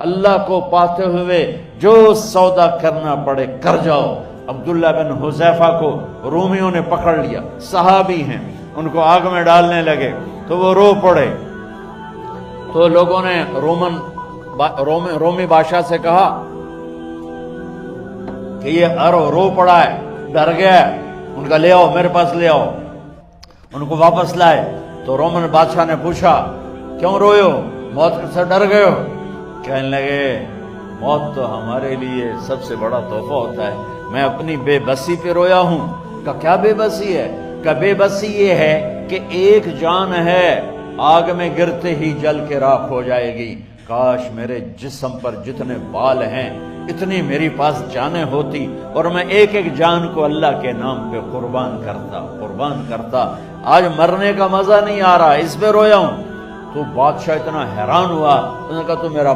اللہ کو پاتے ہوئے جو سودا کرنا پڑے کر جاؤ۔ عبداللہ بن حذیفہ کو رومیوں نے پکڑ لیا، صحابی ہیں، ان کو آگ میں ڈالنے لگے تو وہ رو پڑے۔ تو لوگوں نے رومی بادشاہ سے کہا کہ یہ رو پڑا ہے، ڈر گیا ہے، ان کا لے آؤ، میرے پاس لے آؤ۔ ان کو واپس لائے تو رومن بادشاہ نے پوچھا کیوں روئے ہو، موت سے ڈر گئے ہو؟ کہنے لگے موت تو ہمارے لیے سب سے بڑا تحفہ ہوتا ہے، میں اپنی بے بسی پہ رویا ہوں۔ کہ کیا بے بسی ہے؟ کہ بے بسی یہ ہے کہ ایک جان ہے آگ میں گرتے ہی جل کے راکھ ہو جائے گی، کاش میرے جسم پر جتنے بال ہیں اتنی میری پاس جانیں ہوتی اور میں ایک ایک جان کو اللہ کے نام پہ قربان کرتا۔ آج مرنے کا مزہ نہیں آ رہا، اس پہ رویا ہوں۔ تو بادشاہ اتنا حیران ہوا، انہوں نے کہا تو میرا